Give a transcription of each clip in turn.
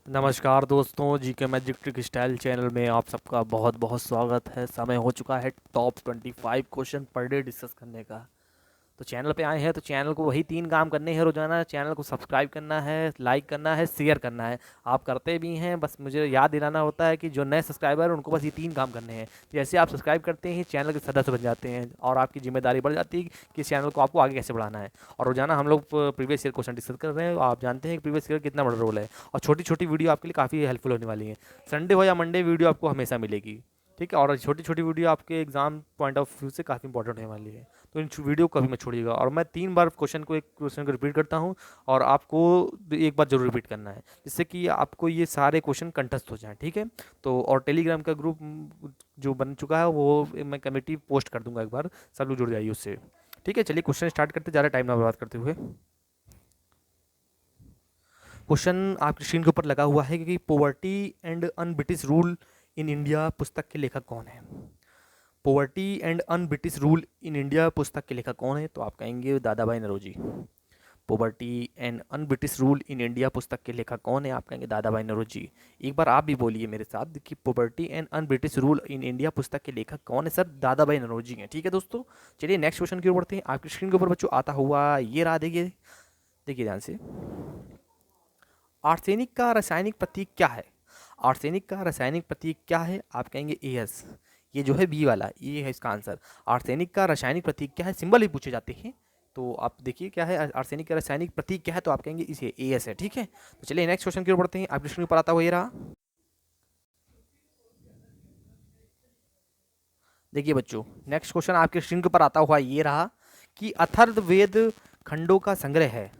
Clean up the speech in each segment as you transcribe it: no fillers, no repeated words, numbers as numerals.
नमस्कार दोस्तों, GK magic trick style channel में आप सबका बहुत बहुत स्वागत है। समय हो चुका है top 25 question per day discuss करने का। तो चैनल पे आए हैं तो चैनल को वही 3 काम करने हैं रोजाना। चैनल को सब्सक्राइब करना है, लाइक करना है, शेयर करना है। आप करते भी हैं, बस मुझे याद दिलाना होता है कि जो नए सब्सक्राइबर हैं उनको बस ये 3 काम करने हैं। जैसे आप सब्सक्राइब करते हैं चैनल के सदस्य बन जाते हैं और आपकी जिम्मेदारी बढ़ जाती है कि इस चैनल को आपको आगे कैसे बढ़ाना है। और रोजाना हम लोग प्रीवियस ईयर क्वेश्चन डिस्कस कर रहे हैं। आप जानते हैं कि प्रीवियस ईयर कितना बड़ा रोल है और छोटी छोटी वीडियो आपके लिए काफ़ी हेल्पफुल होने वाली है। संडे हो या मंडे वीडियो आपको हमेशा मिलेगी, ठीक है। और छोटी छोटी वीडियो आपके एग्जाम पॉइंट ऑफ व्यू से काफ़ी इंपॉर्टेंट होने वाली है। तो इन वीडियो को कभी मत छोड़िएगा। और मैं 3 बार एक क्वेश्चन को रिपीट करता हूँ और आपको एक बार जरूर रिपीट करना है, जिससे कि आपको ये सारे क्वेश्चन कंठस्थ हो जाएं, ठीक है। तो और टेलीग्राम का ग्रुप जो बन चुका है वो मैं कमेटी पोस्ट कर दूंगा, एक बार सब लोग जुड़ जाइए उससे, ठीक है। चलिए क्वेश्चन स्टार्ट करते, ज़्यादा टाइम ना बर्बाद करते हुए। क्वेश्चन आपकी स्क्रीन के ऊपर लगा हुआ है कि poverty and un British rule in India पुस्तक के लेखक कौन है। Poverty and un British rule in India पुस्तक के लेखक कौन है, तो आप कहेंगे Dadabhai Naoroji. Poverty and un British rule in India पुस्तक के लेखक कौन है, आप कहेंगे दादा भाई नौरोजी। एक बार आप भी बोलिए मेरे साथ कि poverty and un British rule in India पुस्तक के लेखक कौन है, सर दादा भाई नौरोजी हैं, ठीक है दोस्तों। चलिए नेक्स्ट क्वेश्चन की ओर बढ़ते हैं। आपकी स्क्रीन के ऊपर बच्चों आता हुआ ये रहा, देखिए देखिए ध्यान से। आर्सेनिक का रासायनिक प्रतीक क्या है। आर्सेनिक का रासायनिक प्रतीक क्या है, आप कहेंगे एस। ये जो है बी वाला, ये है इसका आंसर। आर्सेनिक का रासायनिक प्रतीक क्या है, सिंबल भी पूछे जाते हैं। तो आप देखिए क्या है आर्सेनिक का रासायनिक प्रतीक क्या है, तो आप कहेंगे इसे एस है, ठीक है। तो चलिए नेक्स्ट क्वेश्चन की ओर बढ़ते हैं। आपकी स्क्रीन पर आता हुआ ये रहा। देखिए बच्चों, नेक्स्ट क्वेश्चन आपके स्क्रीन के ऊपर आता हुआ ये रहा कि अथर्ववेद खंडों का संग्रह है।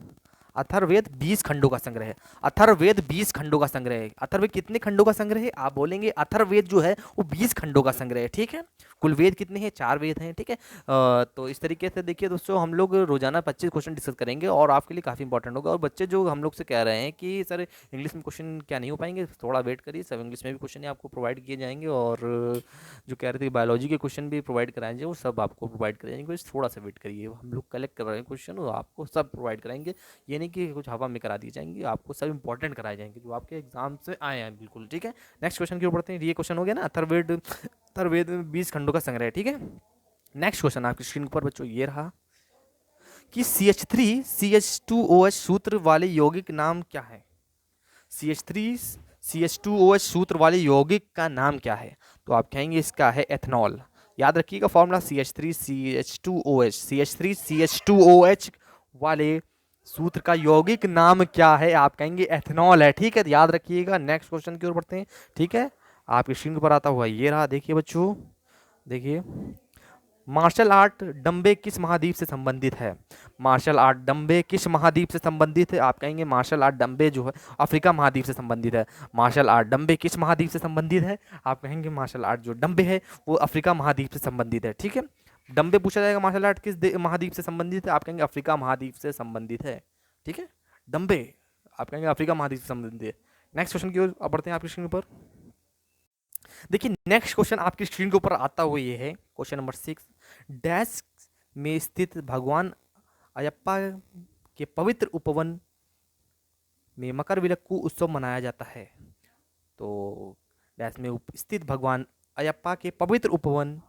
अथर्ववेद 20 खंडों का संग्रह है। अथर्ववेद 20 खंडों का संग्रह है। अथर्ववेद कितने खंडों का संग्रह है, आप बोलेंगे अथर्ववेद जो है वो 20 खंडों का संग्रह है, ठीक है। कुल वेद कितने हैं, 4 वेद हैं, ठीक है। तो इस तरीके से देखिए दोस्तों, हम लोग रोजाना 25 क्वेश्चन डिस्कस करेंगे और आपके लिए काफ़ी इंपॉर्टेंट होगा। और बच्चे जो हम लोग से कह रहे हैं कि सर इंग्लिश में क्वेश्चन क्या नहीं हो पाएंगे, थोड़ा वेट करिए, सब इंग्लिश में भी क्वेश्चन आपको प्रोवाइड किए जाएंगे। और जो कह रहे थे बायोलॉजी के क्वेश्चन भी प्रोवाइड कराएंगे, वो सब आपको प्रोवाइड कराएंगे। बस थोड़ा सा वेट करिए, हम लोग कलेक्ट कर रहे हैं क्वेश्चन, वो आपको सब प्रोवाइड कराएंगे। ये नहीं कि कुछ हवा में करा दी जाएंगी, आपको सब इंपॉर्टेंट कराए जाएंगे जो आपके एग्जाम से आए हैं, बिल्कुल, ठीक है। नेक्स्ट क्वेश्चन की ओर बढ़ते हैं। ये क्वेश्चन हो गया ना, अथर्ववेद। अथर्ववेद में 20 खंडों का संग्रह है, ठीक है। नेक्स्ट क्वेश्चन आपकी स्क्रीन पर बच्चों ये रहा कि CH3CH2OH सूत्र वाले यौगिक नाम क्या है। CH3CH2OH सूत्र वाले यौगिक का नाम क्या है, तो आप कहेंगे इसका है एथनॉल। याद रखिएगा फॉर्मूला CH3CH2OH। CH3CH2OH वाले सूत्र का यौगिक नाम क्या है, आप कहेंगे एथनॉल है, ठीक है। तो याद रखिएगा। नेक्स्ट क्वेश्चन की ओर बढ़ते हैं, ठीक है। आपकी स्क्रीन पर आता हुआ ये रहा, देखिए बच्चों, देखिए। मार्शल आर्ट डंबे किस महाद्वीप से संबंधित है। मार्शल आर्ट डंबे किस महाद्वीप से संबंधित है, आप कहेंगे मार्शल आर्ट डंबे जो है अफ्रीका महाद्वीप से संबंधित है। मार्शल आर्ट डंबे किस महाद्वीप से संबंधित है, आप कहेंगे मार्शल आर्ट जो डंबे है वो अफ्रीका महाद्वीप से संबंधित है, ठीक है। डंबे पूछा जाएगा मार्शल आर्ट किस महाद्वीप से संबंधित है, आप कहेंगे अफ्रीका महाद्वीप से संबंधित है, ठीक है। डंबे आप कहेंगे अफ्रीका महाद्वीप से संबंधित है। नेक्स्ट क्वेश्चन की ओर बढ़ते हैं आपकी स्क्रीन पर। देखिए नेक्स्ट क्वेश्चन आपकी स्क्रीन के ऊपर आता हुआ ये है, क्वेश्चन नंबर 6। डैश में स्थित भगवान अयप्पा के पवित्र उपवन में मकरविलक्कू उत्सव मनाया जाता है। तो डैश में स्थित भगवान अयप्पा के पवित्र उपवन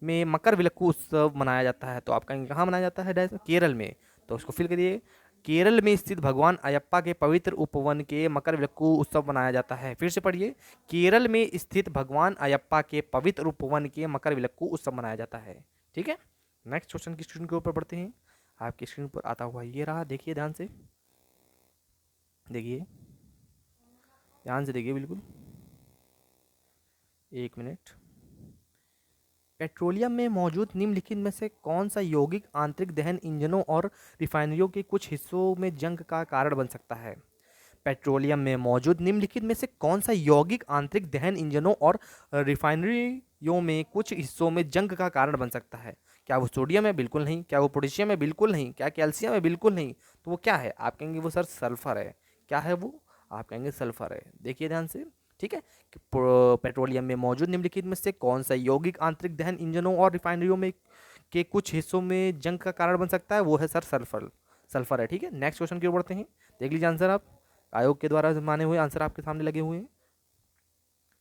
में मकरविलक्कू उत्सव मनाया जाता है, तो आप कहेंगे कहाँ मनाया जाता है, डैश में केरल में। तो उसको फिल करिए। केरल में स्थित भगवान अयप्पा के पवित्र उपवन के मकरविलक्कू उत्सव मनाया जाता है। फिर से पढ़िए। केरल में स्थित भगवान अयप्पा के पवित्र उपवन के मकरविलक्कू उत्सव मनाया जाता है, ठीक है। नेक्स्ट क्वेश्चन की स्क्रीन के ऊपर बढ़ते हैं। आपकी स्क्रीन पर आता हुआ ये रहा, देखिए ध्यान से, देखिए ध्यान से देखिए, बिल्कुल एक मिनट। पेट्रोलियम में मौजूद निम्नलिखित में से कौन सा यौगिक आंतरिक दहन इंजनों और रिफाइनरियों के कुछ हिस्सों में जंग का कारण बन सकता है। पेट्रोलियम में मौजूद निम्नलिखित में से कौन सा यौगिक आंतरिक दहन इंजनों और रिफाइनरियों में कुछ हिस्सों में जंग का कारण बन सकता है। क्या वो सोडियम है, बिल्कुल नहीं। क्या वो पोटेशियम है, बिल्कुल नहीं। क्या कैल्शियम है, बिल्कुल नहीं। तो वो क्या है, आप कहेंगे वो सर सल्फर है। क्या है वो, आप कहेंगे सल्फर है। देखिए ध्यान से, ठीक है। कि पेट्रोलियम में मौजूद निम्नलिखित में से कौन सा यौगिक आंतरिक दहन इंजनों और रिफाइनरियों में के कुछ हिस्सों में जंग का कारण बन सकता है, वो है सर सल्फर। सल्फर है, ठीक है। नेक्स्ट क्वेश्चन की ओर बढ़ते हैं, देख लीजिए आंसर आप। आयोग के द्वारा माने हुए आंसर आपके सामने लगे हुए हैं।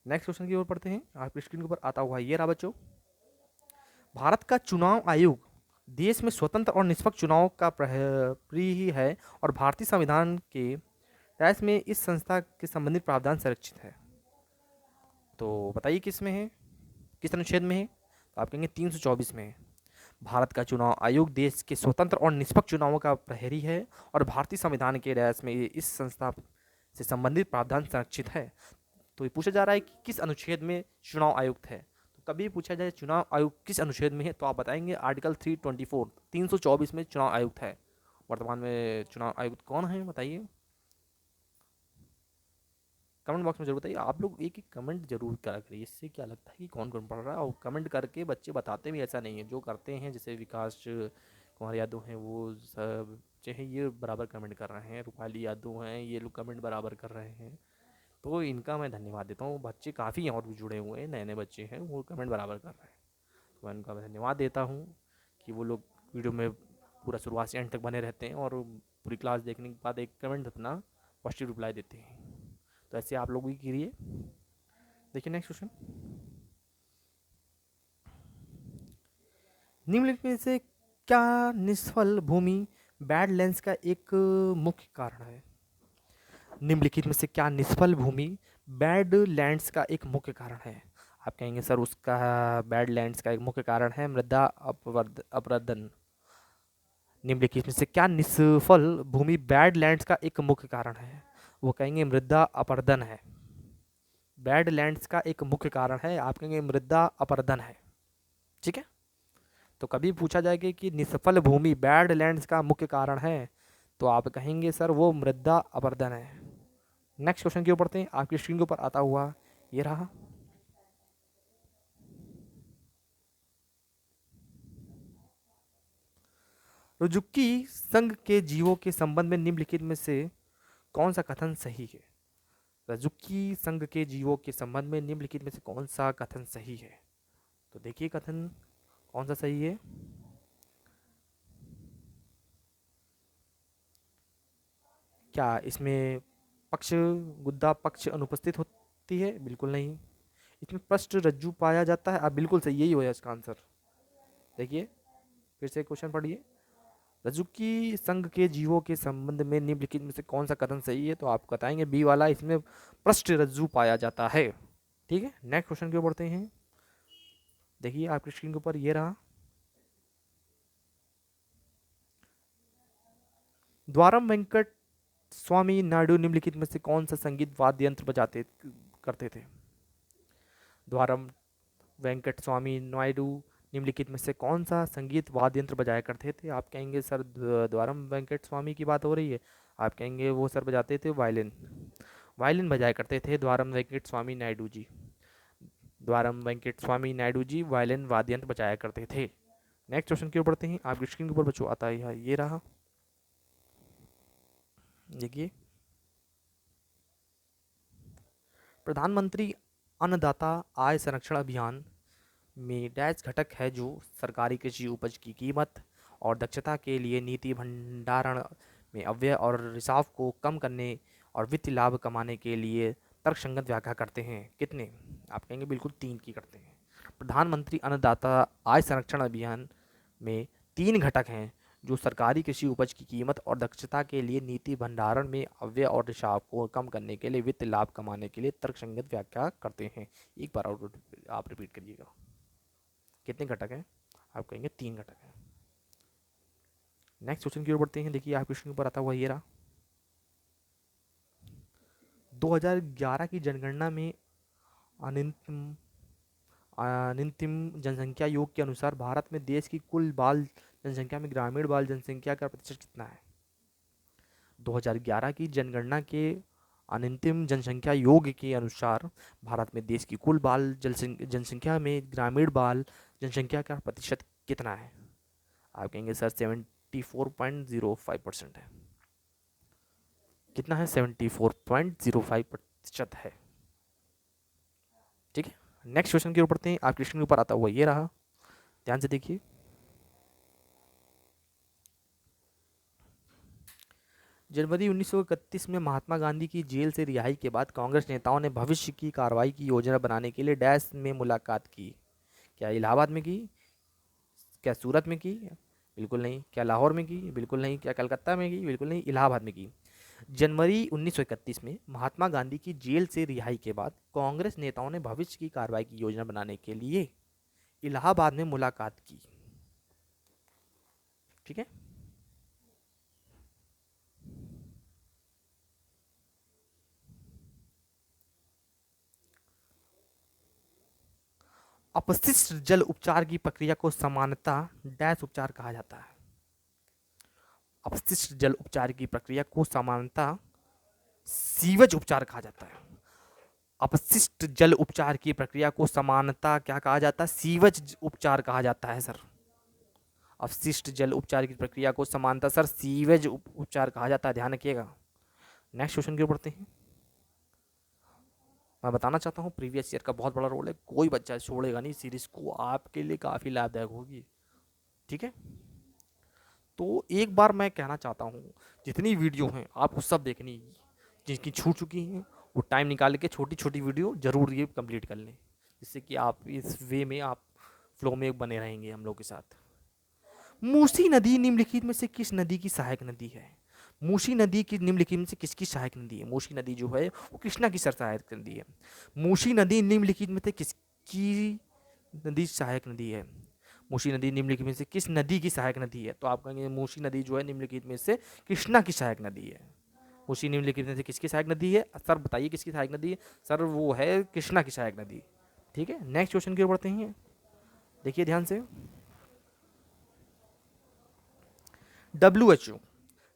नेक्स्ट क्वेश्चन की ओर पढ़ते हैं। आपकी स्क्रीन के ऊपर आता हुआ ये रहा बच्चों, भारत का चुनाव आयोग देश में स्वतंत्र और निष्पक्ष चुनाव का प्रहरी है और भारतीय संविधान के तहत में इस संस्था के संबंधित प्रावधान संरक्षित है। तो बताइए किस में है, किस अनुच्छेद में है? तो आप कहेंगे 324 में है। भारत का चुनाव आयोग देश के स्वतंत्र और निष्पक्ष चुनावों का प्रहरी है और भारतीय संविधान के दायरे में इस संस्था से संबंधित प्रावधान संरक्षित है। तो ये पूछा जा रहा है कि किस अनुच्छेद में चुनाव आयुक्त है। तो कभी पूछा जाए चुनाव आयोग किस अनुच्छेद में है, तो आप बताएंगे आर्टिकल 324, 324 में चुनाव आयुक्त है। वर्तमान में चुनाव आयुक्त कौन है बताइए, कमेंट बॉक्स में जरूर बताइए। आप लोग एक एक कमेंट जरूर करा करिए, इससे क्या लगता है कि कौन कौन पढ़ रहा है। और कमेंट करके बच्चे बताते भी ऐसा नहीं है, जो करते हैं जैसे विकास कुमार यादव हैं वो सब चाहे ये बराबर कमेंट कर रहे हैं, रूपाली यादव हैं ये लोग कमेंट बराबर कर रहे हैं, तो इनका मैं धन्यवाद देता हूँ। बच्चे काफ़ी और भी जुड़े हुए हैं, नए नए बच्चे हैं वो कमेंट बराबर कर रहे हैं, तो मैं उनका धन्यवाद देता हूँ कि वो लोग वीडियो में पूरा शुरुआत से एंड तक बने रहते हैं और पूरी क्लास देखने के बाद एक कमेंट अपना पॉजिटिव रिप्लाई देते हैं। तो ऐसे आप लोग भी कीजिए। देखिए नेक्स्ट क्वेश्चन, निम्नलिखित में से क्या निष्फल भूमि बैडलैंड्स का एक मुख्य कारण है? निम्नलिखित में से क्या निष्फल भूमि बैडलैंड्स का एक मुख्य कारण है? आप कहेंगे सर उसका बैडलैंड्स का एक मुख्य कारण है मृदा अपरदन। निम्नलिखित में से क्या निष्फल भूमि बैडलैंड्स का एक मुख्य कारण है? वो कहेंगे मृदा अपरदन है। बैडलैंड्स का एक मुख्य कारण है, आप कहेंगे मृदा अपरदन है। ठीक है, तो कभी पूछा जाएगा कि निष्फल भूमि बैडलैंड्स का मुख्य कारण है, तो आप कहेंगे सर वो मृदा अपरदन है। नेक्स्ट क्वेश्चन की ओर पढ़ते हैं। आपकी स्क्रीन के ऊपर आता हुआ ये रहा, रुजुकी संघ के जीवों के संबंध में निम्नलिखित में से कौन सा कथन सही है? रजुकी संघ के जीवों के संबंध में निम्नलिखित में से कौन सा कथन सही है? तो देखिए कथन कौन सा सही है। क्या इसमें पक्ष गुद्दा पक्ष अनुपस्थित होती है? बिल्कुल नहीं। इसमें पृष्ठ रज्जु पाया जाता है? आप बिल्कुल सही, यही होगा इसका आंसर। देखिए फिर से क्वेश्चन पढ़िए, रज्जुकी संघ के जीवों के संबंध में निम्नलिखित में से कौन सा कथन सही है? तो आप बताएंगे बी वाला, इसमें पृष्ठ रज्जु पाया जाता है। ठीक है, नेक्स्ट क्वेश्चन की ओर बढ़ते हैं। देखिए आपकी स्क्रीन के ऊपर ये रहा, द्वारम वेंकट स्वामी नायडू निम्नलिखित में से कौन सा संगीत वाद्य यंत्र बजाते करते थे? द्वारम वेंकट स्वामी नायडू निम्नलिखित में से कौन सा संगीत वाद्य यंत्र बजाया करते थे? आप कहेंगे सर द्वारम वेंकट स्वामी की बात हो रही है, आप कहेंगे वो सर बजाते थे वायलिन। वायलिन बजाया करते थे द्वारम वेंकट स्वामी नायडू जी। द्वारम वेंकट स्वामी नायडू जी वायलिन वाद्य यंत्र बजाया करते थे। नेक्स्ट क्वेश्चन की ओर बढ़ते हैं। आपकी स्क्रीन के ऊपर बच्चों आता है ये रहा, देखिए, प्रधानमंत्री अन्नदाता आय संरक्षण अभियान में डैश घटक है जो सरकारी कृषि उपज की कीमत और दक्षता के लिए नीति भंडारण में अव्यय और रिसाव को कम करने और वित्तीय लाभ कमाने के लिए तर्कसंगत व्याख्या करते हैं। कितने? आप कहेंगे बिल्कुल 3 की करते हैं। प्रधानमंत्री अन्नदाता आय संरक्षण अभियान में 3 घटक हैं जो सरकारी कृषि उपज की कीमत और दक्षता के लिए नीति भंडारण में अव्यय और रिसाव को कम करने के लिए वित्तीय लाभ कमाने के लिए तर्कसंगत व्याख्या करते हैं। एक बार और आप रिपीट करिएगा, कितने घटक हैं? आप कहेंगे 3 घटक हैं। नेक्स्ट क्वेश्चन की ओर बढ़ते हैं। देखिए आप क्वेश्चन के ऊपर आता हुआ ये रहा, 2011 की जनगणना में अनिंतिम जनसंख्या योग के अनुसार भारत में देश की कुल बाल जनसंख्या में ग्रामीण बाल जनसंख्या का प्रतिशत कितना है? 2011 की जनगणना के अनिंतिम जनसंख्या योग के अनुसार भारत में देश की कुल बाल जनसंख्या में ग्रामीण बाल जनसंख्या का प्रतिशत कितना है? आप कहेंगे सर 74.05% है। कितना है? 74.05% है। ठीक है, नेक्स्ट क्वेश्चन की ओर बढ़ते हैं। आपके क्वेश्चन के ऊपर आता हुआ ये रहा, ध्यान से देखिए, जनवरी 1931 में महात्मा गांधी की जेल से रिहाई के बाद कांग्रेस नेताओं ने भविष्य की कार्रवाई की योजना बनाने के लिए डैश में मुलाकात की। क्या इलाहाबाद में की? क्या सूरत में की? बिल्कुल नहीं। क्या लाहौर में की? बिल्कुल नहीं। क्या कलकत्ता में की? बिल्कुल नहीं। इलाहाबाद में की। जनवरी 1931 में महात्मा गांधी की जेल से रिहाई के बाद कांग्रेस नेताओं ने भविष्य की कार्रवाई की योजना बनाने के लिए इलाहाबाद में मुलाकात की। ठीक है। अपशिष्ट जल उपचार की प्रक्रिया को सामान्यतः डैश उपचार कहा जाता है। अपशिष्ट जल उपचार की प्रक्रिया को सामान्यतः सीवेज उपचार कहा जाता है। अपशिष्ट जल उपचार की प्रक्रिया को सामान्यतः क्या कहा जाता है? सीवेज उपचार कहा जाता है सर। अपशिष्ट जल उपचार की प्रक्रिया को सामान्यतः सर सीवेज उपचार कहा जाता है, ध्यान रखिएगा। नेक्स्ट क्वेश्चन की ओर बढ़ते हैं। मैं बताना चाहता हूँ प्रीवियस ईयर का बहुत बड़ा रोल है, कोई बच्चा छोड़ेगा नहीं सीरीज को, आपके लिए काफ़ी लाभदायक होगी। ठीक है, तो एक बार मैं कहना चाहता हूँ जितनी वीडियो हैं आपको सब देखनी, जिनकी छूट चुकी हैं वो टाइम निकाल के छोटी छोटी वीडियो जरूर ये कंप्लीट कर लें, जिससे कि आप इस वे में आप फ्लो में बने रहेंगे हम लोग के साथ। मूसी नदी निम्नलिखित में से किस नदी की सहायक नदी है? मूसी नदी की निम्नलिखित में से किसकी सहायक नदी है? मूसी नदी जो है वो कृष्णा की सहायक नदी है। मूसी नदी निम्नलिखित में से किसकी नदी सहायक नदी है? मूसी नदी निम्नलिखित में से किस नदी की सहायक नदी है? तो आप कहेंगे मूसी नदी जो है निम्नलिखित में से कृष्णा की सहायक नदी है। मूसी निम्नलिखित में से किसकी सहायक नदी है? सर बताइए किसकी सहायक नदी है? सर वो है कृष्णा की सहायक नदी। ठीक है, नेक्स्ट क्वेश्चन की ओर बढ़ते हैं। देखिए ध्यान से, WHO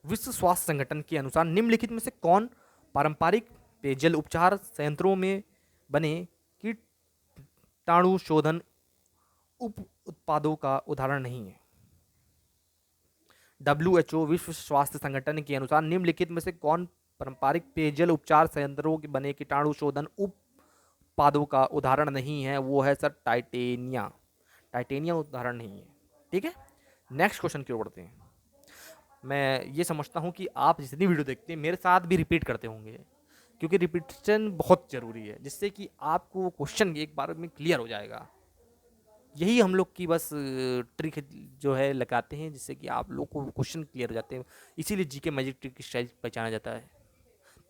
विश्व स्वास्थ्य संगठन के अनुसार निम्नलिखित में से कौन पारंपरिक पेयजल उपचार संयंत्रों में बने कीटाणु शोधन उप उत्पादों का उदाहरण नहीं है? WHO विश्व स्वास्थ्य संगठन के अनुसार निम्नलिखित में से कौन पारंपरिक पेयजल उपचार संयंत्रों के बने कीटाणु शोधन उत्पादों का उदाहरण नहीं है? वो है सर टाइटेनिया। टाइटेनिया उदाहरण नहीं है। ठीक है, नेक्स्ट क्वेश्चन की ओर बढ़ते हैं। मैं ये समझता हूँ कि आप जितनी वीडियो देखते हैं मेरे साथ भी रिपीट करते होंगे, क्योंकि रिपीटेशन बहुत ज़रूरी है, जिससे कि आपको क्वेश्चन एक बार में क्लियर हो जाएगा। यही हम लोग की बस ट्रिक जो है लगाते हैं, जिससे कि आप लोग को क्वेश्चन क्लियर हो जाते हैं। इसीलिए जीके मैजिक ट्रिक स्टाइल पहचाना जाता है।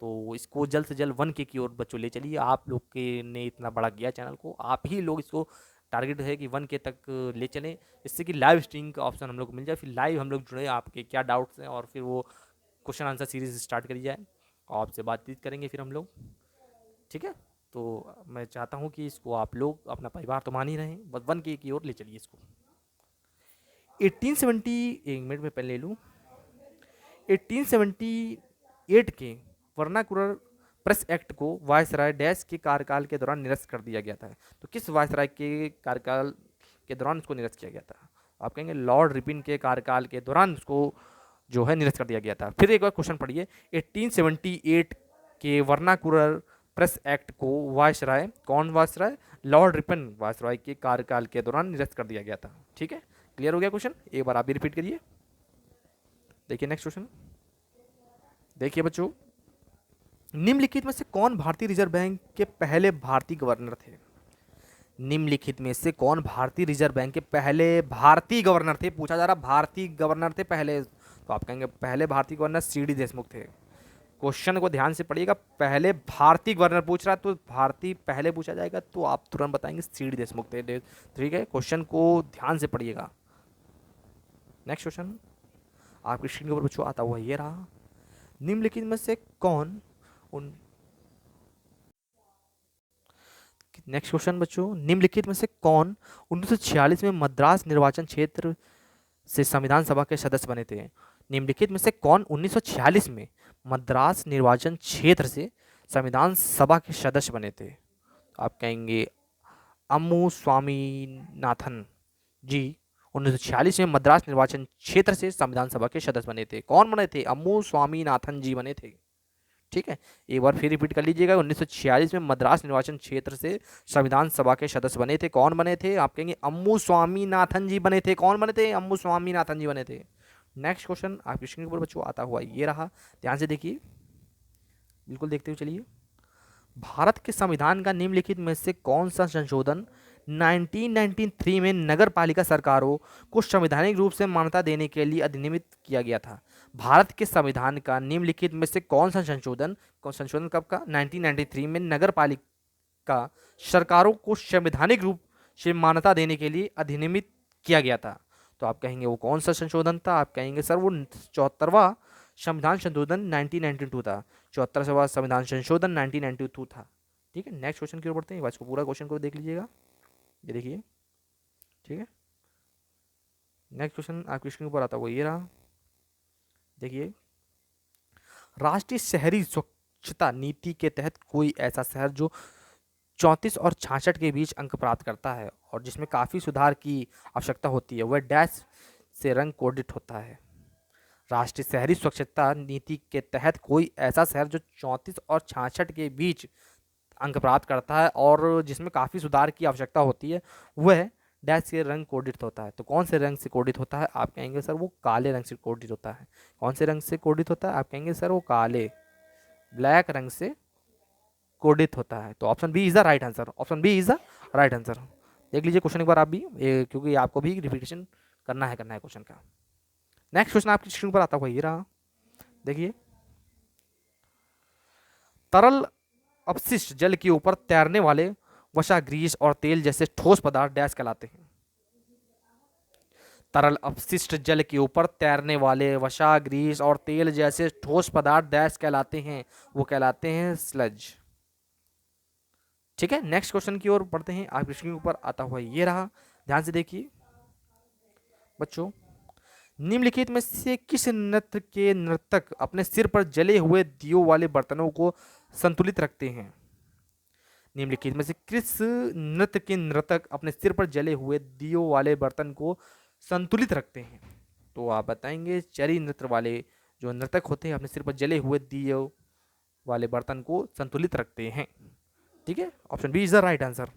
तो इसको जल्द से जल्द 1K की ओर बच्चों ले चलिए। आप लोग के ने इतना बड़ा किया चैनल को, आप ही लोग इसको टारगेट है कि 1K तक ले चलें, जिससे कि लाइव स्ट्रीमिंग का ऑप्शन हम लोग को मिल जाए। फिर लाइव हम लोग जुड़े, आपके क्या डाउट्स हैं, और फिर वो क्वेश्चन आंसर सीरीज स्टार्ट करी जाए और आपसे बातचीत करेंगे फिर हम लोग। ठीक है, तो मैं चाहता हूँ कि इसको आप लोग अपना परिवार तो मान ही रहे हैं, बस 1K की ओर ले चलिए इसको। 1870, एक मिनट में पेन ले लूँ। 1878 के वर्नाकुलर प्रेस एक्ट को वायसराय डैश के कार्यकाल के दौरान निरस्त कर दिया गया था। तो किस वायसराय के कार्यकाल के दौरान उसको निरस्त किया गया था? आप कहेंगे लॉर्ड रिपिन के कार्यकाल के दौरान उसको जो है निरस्त कर दिया गया था। फिर एक बार क्वेश्चन पढ़िए, 1878 के वर्नाकुलर प्रेस एक्ट को वायसराय, कौन वायसराय? लॉर्ड रिपन वायसराय के कार्यकाल के दौरान निरस्त कर दिया गया था। ठीक है, क्लियर हो गया क्वेश्चन? एक बार आप भी रिपीट करिए। देखिए नेक्स्ट क्वेश्चन, देखिए बच्चों, निम्नलिखित में से कौन भारतीय रिजर्व बैंक के पहले भारतीय गवर्नर थे? निम्नलिखित में से कौन भारतीय रिजर्व बैंक के पहले भारतीय गवर्नर थे? पूछा जा रहा भारतीय गवर्नर थे पहले, तो आप कहेंगे पहले भारतीय गवर्नर CD देशमुख थे। क्वेश्चन को ध्यान से पढ़िएगा, पहले भारतीय गवर्नर पूछ रहा है तो भारतीय पहले पूछा जाएगा, तो आप तुरंत बताएंगे CD देशमुख थे। ठीक है, क्वेश्चन को ध्यान से पढ़िएगा। नेक्स्ट क्वेश्चन आपकी स्क्रीन के ऊपर बच्चों आता हुआ ये रहा, निम्नलिखित में से कौन उन नेक्स्ट क्वेश्चन बच्चों, निम्नलिखित में से कौन 1946 में मद्रास निर्वाचन क्षेत्र से संविधान सभा के सदस्य बने थे? निम्नलिखित में से कौन 1946 में मद्रास निर्वाचन क्षेत्र से संविधान सभा के सदस्य बने थे? आप कहेंगे अम्मू स्वामीनाथन जी 1946 में मद्रास निर्वाचन क्षेत्र से संविधान सभा के सदस्य बने थे। कौन बने थे? अम्मू स्वामीनाथन जी बने थे। ठीक है, एक बार फिर रिपीट कर लीजिएगा, 1946 में मद्रास निर्वाचन क्षेत्र से संविधान सभा के सदस्य बने थे। कौन बने थे? आप कहेंगे अम्मू स्वामीनाथन जी बने थे। कौन बने थे? अम्मू स्वामीनाथन जी बने थे। नेक्स्ट क्वेश्चन आपके स्क्रीन के ऊपर बच्चों आता हुआ ये रहा, ध्यान से देखिए, बिल्कुल देखते हुए चलिए। भारत के संविधान का निम्नलिखित में से कौन सा संशोधन 1993 में नगर पालिका सरकारों को संवैधानिक रूप से मान्यता देने के लिए अधिनियमित किया गया था? भारत के संविधान का निम्नलिखित में से कौन सा संशोधन कब का? 1993 में नगर पालिका सरकारों को संवैधानिक रूप से मान्यता देने के लिए अधिनियमित किया गया था। तो आप कहेंगे वो कौन सा संशोधन था? आप कहेंगे सर वो 74वां संविधान संशोधन 1992 था। 74वां संविधान संशोधन 1992 था। ठीक है, नेक्स्ट क्वेश्चन की ओर बढ़ते हैं। इसको पूरा क्वेश्चन को देख लीजिएगा, ये देखिए, ठीक है। नेक्स्ट क्वेश्चन आपकी स्क्रीन पर आता हुआ ये रहा, देखिए। राष्ट्रीय शहरी स्वच्छता नीति के तहत कोई ऐसा शहर जो 34 और 66 के बीच अंक प्राप्त करता है और जिसमें काफ़ी सुधार की आवश्यकता होती है, वह डैश से रंग कोडित होता है। राष्ट्रीय शहरी स्वच्छता नीति के तहत कोई ऐसा शहर जो 34 और 66 के बीच अंक प्राप्त करता है और जिसमें काफ़ी सुधार की आवश्यकता होती है, वह डैश से रंग कोडित होता है। तो कौन से रंग से कोडित होता है? आप कहेंगे सर वो काले रंग से कोडित होता है। कौन से रंग से कोडित होता है? आप कहेंगे सर वो काले, ब्लैक रंग से कोडित होता है। तो option B is the right answer. Option B is the right answer. देख लीजिए क्वेश्चन एक बार आप भी, क्योंकि आपको भी रिपीटेशन करना है क्वेश्चन का। नेक्स्ट क्वेश्चन आपकी स्क्रीन पर आता हुआ ये रहा, देखिए। तरल अपशिष्ट जल के ऊपर तैरने वाले वसा, ग्रीस और तेल जैसे ठोस पदार्थ डैश कहलाते हैं? तरल अपशिष्ट जल के ऊपर तैरने वाले वसा, ग्रीस और तेल जैसे ठोस पदार्थ डैश कहलाते हैं? वो कहलाते हैं स्लज। ठीक है, नेक्स्ट क्वेश्चन की ओर बढ़ते हैं। आपकी स्क्रीन पर आता हुआ ये रहा, ध्यान से देखिए बच्चों। निम्नलिखित में से किस नृत्य के नर्तक अपने सिर पर जले हुए दियो वाले बर्तनों को संतुलित रखते हैं? निम्नलिखित में से किस नृत्य के नर्तक अपने सिर पर जले हुए दियो वाले बर्तन को संतुलित रखते हैं? तो आप बताएंगे चरी नृत्य वाले जो नर्तक होते हैं अपने सिर पर जले हुए दियो वाले बर्तन को संतुलित रखते हैं। ठीक है, option B is the right answer.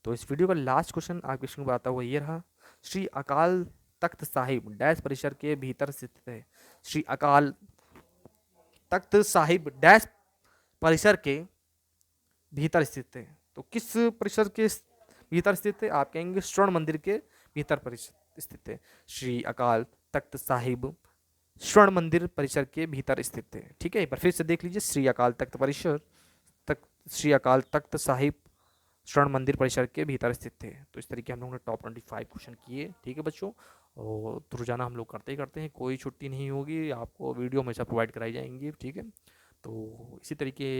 तो इस वीडियो का लास्ट क्वेश्चन आपके स्क्रीन पर आता हुआ ये रहा, श्री अकाल तख्त साहिब डैश परिसर के भीतर स्थित है? श्री अकाल तख्त साहिब डैश परिसर के भीतर स्थित है। तो किस परिसर के भीतर स्थित है? आप कहेंगे स्वर्ण मंदिर के भीतर परिसर स्थित है। श्री अकाल तख्त साहिब स्वर्ण मंदिर परिसर के भीतर स्थित है। ठीक है, एक बार फिर से देख लीजिए, श्री अकाल तख्त परिसर श्री अकाल तख्त साहिब स्वर्ण मंदिर परिसर के भीतर स्थित थे। तो इस तरीके हम लोगों ने टॉप 25 क्वेश्चन किए। ठीक है बच्चों, और तो रोजाना हम लोग करते ही करते हैं, कोई छुट्टी नहीं होगी, आपको वीडियो हमेशा प्रोवाइड कराई जाएंगी। ठीक है, तो इसी तरीके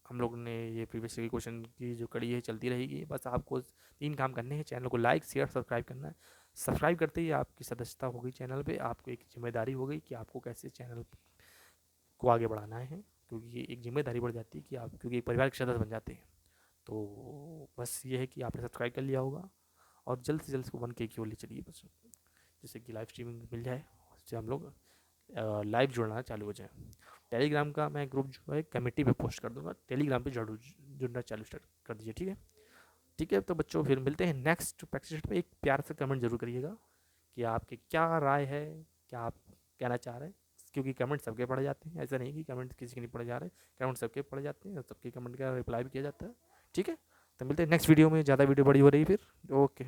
हम लोग ने ये प्रीवियस क्वेश्चन की जो कड़ी है चलती रहेगी। बस आपको 3 काम करने हैं, चैनल को लाइक शेयर सब्सक्राइब करना है। सब्सक्राइब करते ही आपकी सदस्यता होगी चैनल पे, आपको एक जिम्मेदारी हो गई कि आपको कैसे चैनल को आगे बढ़ाना है, क्योंकि एक जिम्मेदारी बढ़ जाती है कि आप, क्योंकि एक परिवार के सदस्य बन जाते हैं। तो बस ये है कि आपने सब्सक्राइब कर लिया होगा और जल्द से जल्द 1K की ओर ले चलिए बस, जैसे कि लाइव स्ट्रीमिंग मिल जाए, उससे हम लोग लाइव जुड़ना चालू हो जाए। टेलीग्राम का मैं ग्रुप जो है कमेटी पे पोस्ट कर दूंगा, टेलीग्राम पे जुड़ना चालू स्टार्ट कर दीजिए। ठीक है, ठीक है। तो बच्चों फिर मिलते हैं नेक्स्ट प्रैक्टिस सेट में। एक प्यार से कमेंट जरूर करिएगा कि आपकी क्या राय है, क्या आप कहना चाह रहे हैं, क्योंकि कमेंट सबके पढ़े जाते हैं, ऐसा नहीं कि कमेंट किसी के नहीं पढ़े जा रहे, कमेंट सबके पढ़े जाते हैं और सबके कमेंट का रिप्लाई भी किया जाता है। ठीक है, तो मिलते हैं नेक्स्ट वीडियो में। ज़्यादा वीडियो बड़ी हो रही फिर। ओके।